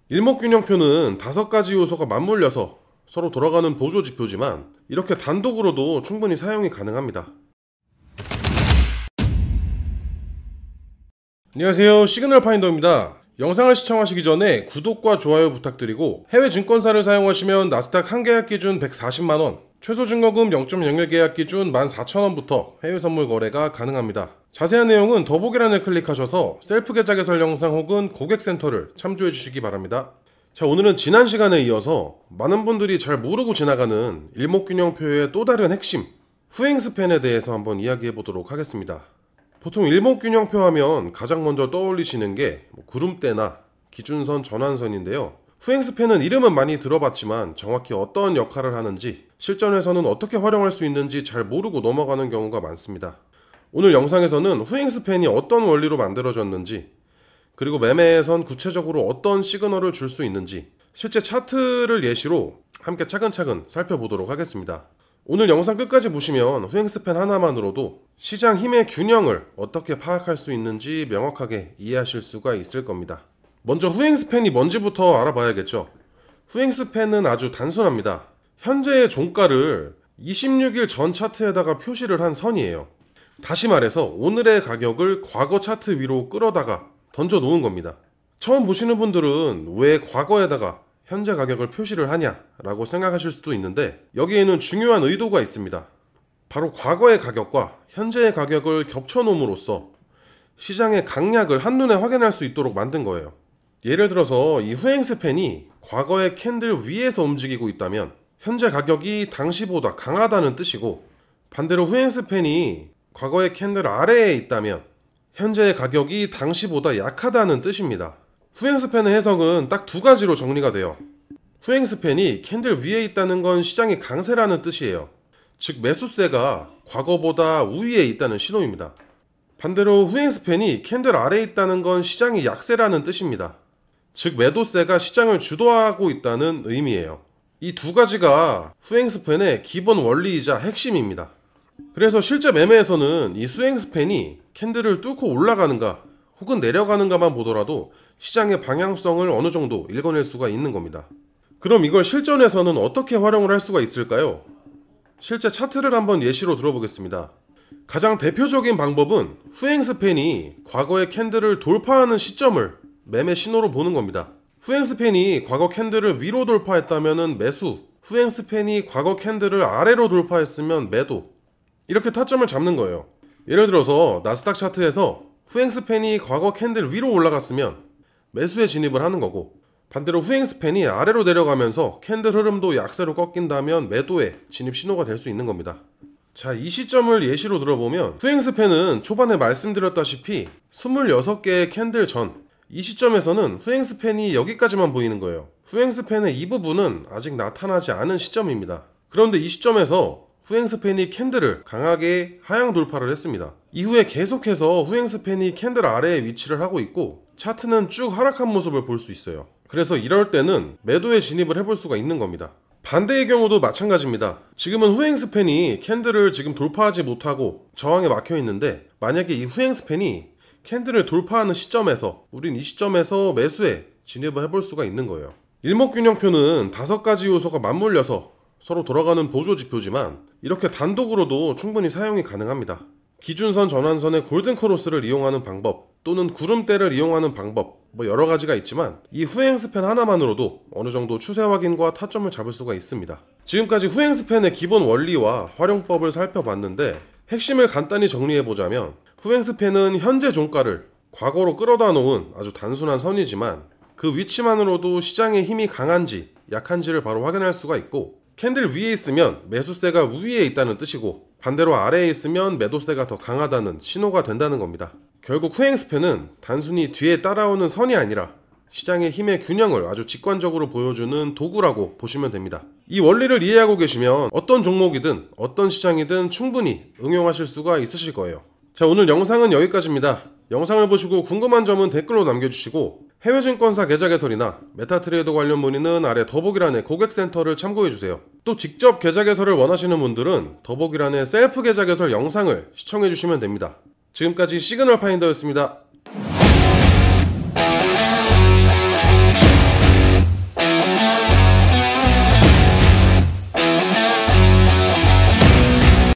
일목균형표는 5가지 요소가 맞물려서 서로 돌아가는 보조지표지만 이렇게 단독으로도 충분히 사용이 가능합니다. 안녕하세요, 시그널 파인더입니다. 영상을 시청하시기 전에 구독과 좋아요 부탁드리고, 해외 증권사를 사용하시면 나스닥 한 계약 기준 140만원, 최소 증거금 0.01 계약 기준 14,000원부터 해외 선물 거래가 가능합니다. 자세한 내용은 더보기란을 클릭하셔서 셀프 계좌 개설 영상 혹은 고객센터를 참조해 주시기 바랍니다. 자, 오늘은 지난 시간에 이어서 많은 분들이 잘 모르고 지나가는 일목균형표의 또 다른 핵심, 후행스팬에 대해서 한번 이야기해 보도록 하겠습니다. 보통 일목균형표 하면 가장 먼저 떠올리시는 게 구름대나 기준선 전환선인데요. 후행스팬은 이름은 많이 들어봤지만 정확히 어떤 역할을 하는지, 실전에서는 어떻게 활용할 수 있는지 잘 모르고 넘어가는 경우가 많습니다. 오늘 영상에서는 후행스팬이 어떤 원리로 만들어졌는지, 그리고 매매에선 구체적으로 어떤 시그널을 줄 수 있는지, 실제 차트를 예시로 함께 차근차근 살펴보도록 하겠습니다. 오늘 영상 끝까지 보시면 후행스팬 하나만으로도 시장 힘의 균형을 어떻게 파악할 수 있는지 명확하게 이해하실 수가 있을 겁니다. 먼저 후행스팬이 뭔지부터 알아봐야겠죠. 후행스팬은 아주 단순합니다. 현재의 종가를 26일 전 차트에다가 표시를 한 선이에요. 다시 말해서 오늘의 가격을 과거 차트 위로 끌어다가 던져 놓은 겁니다. 처음 보시는 분들은 왜 과거에다가 현재 가격을 표시를 하냐라고 생각하실 수도 있는데, 여기에는 중요한 의도가 있습니다. 바로 과거의 가격과 현재의 가격을 겹쳐 놓음으로써 시장의 강약을 한눈에 확인할 수 있도록 만든 거예요. 예를 들어서 이 후행스팬이 과거의 캔들 위에서 움직이고 있다면 현재 가격이 당시보다 강하다는 뜻이고, 반대로 후행스팬이 과거의 캔들 아래에 있다면 현재의 가격이 당시보다 약하다는 뜻입니다. 후행스팬의 해석은 딱 두 가지로 정리가 돼요. 후행스팬이 캔들 위에 있다는 건 시장이 강세라는 뜻이에요. 즉 매수세가 과거보다 우위에 있다는 신호입니다. 반대로 후행스팬이 캔들 아래에 있다는 건 시장이 약세라는 뜻입니다. 즉 매도세가 시장을 주도하고 있다는 의미예요. 이 두 가지가 후행스팬의 기본 원리이자 핵심입니다. 그래서 실제 매매에서는 이 후행스팬이 캔들을 뚫고 올라가는가 혹은 내려가는가만 보더라도 시장의 방향성을 어느 정도 읽어낼 수가 있는 겁니다. 그럼 이걸 실전에서는 어떻게 활용을 할 수가 있을까요? 실제 차트를 한번 예시로 들어보겠습니다. 가장 대표적인 방법은 후행스팬이 과거의 캔들을 돌파하는 시점을 매매 신호로 보는 겁니다. 후행스팬이 과거 캔들을 위로 돌파했다면 매수, 후행스팬이 과거 캔들을 아래로 돌파했으면 매도, 이렇게 타점을 잡는 거예요. 예를 들어서 나스닥 차트에서 후행스팬이 과거 캔들 위로 올라갔으면 매수에 진입을 하는 거고, 반대로 후행스팬이 아래로 내려가면서 캔들 흐름도 약세로 꺾인다면 매도에 진입 신호가 될 수 있는 겁니다. 자, 이 시점을 예시로 들어보면 후행스팬은 초반에 말씀드렸다시피 26개의 캔들 전, 이 시점에서는 후행스팬이 여기까지만 보이는 거예요. 후행스팬의 이 부분은 아직 나타나지 않은 시점입니다. 그런데 이 시점에서 후행스팬이 캔들을 강하게 하향 돌파를 했습니다. 이후에 계속해서 후행스팬이 캔들 아래에 위치를 하고 있고 차트는 쭉 하락한 모습을 볼 수 있어요. 그래서 이럴 때는 매도에 진입을 해볼 수가 있는 겁니다. 반대의 경우도 마찬가지입니다. 지금은 후행스팬이 캔들을 지금 돌파하지 못하고 저항에 막혀 있는데, 만약에 이 후행스팬이 캔들을 돌파하는 시점에서 우린 이 시점에서 매수에 진입을 해볼 수가 있는 거예요. 일목균형표는 5가지 요소가 맞물려서 서로 돌아가는 보조지표지만 이렇게 단독으로도 충분히 사용이 가능합니다. 기준선 전환선의 골든크로스를 이용하는 방법, 또는 구름대를 이용하는 방법, 여러 가지가 있지만 이 후행스팬 하나만으로도 어느 정도 추세 확인과 타점을 잡을 수가 있습니다. 지금까지 후행스팬의 기본 원리와 활용법을 살펴봤는데, 핵심을 간단히 정리해보자면 후행스팬은 현재 종가를 과거로 끌어다 놓은 아주 단순한 선이지만 그 위치만으로도 시장의 힘이 강한지 약한지를 바로 확인할 수가 있고, 캔들 위에 있으면 매수세가 우위에 있다는 뜻이고, 반대로 아래에 있으면 매도세가 더 강하다는 신호가 된다는 겁니다. 결국 후행스팬은 단순히 뒤에 따라오는 선이 아니라 시장의 힘의 균형을 아주 직관적으로 보여주는 도구라고 보시면 됩니다. 이 원리를 이해하고 계시면 어떤 종목이든 어떤 시장이든 충분히 응용하실 수가 있으실 거예요. 자, 오늘 영상은 여기까지입니다. 영상을 보시고 궁금한 점은 댓글로 남겨주시고, 해외 증권사 계좌 개설이나 메타트레이더 관련 문의는 아래 더보기란의 고객센터를 참고해주세요. 또 직접 계좌 개설을 원하시는 분들은 더보기란의 셀프 계좌 개설 영상을 시청해주시면 됩니다. 지금까지 시그널 파인더였습니다.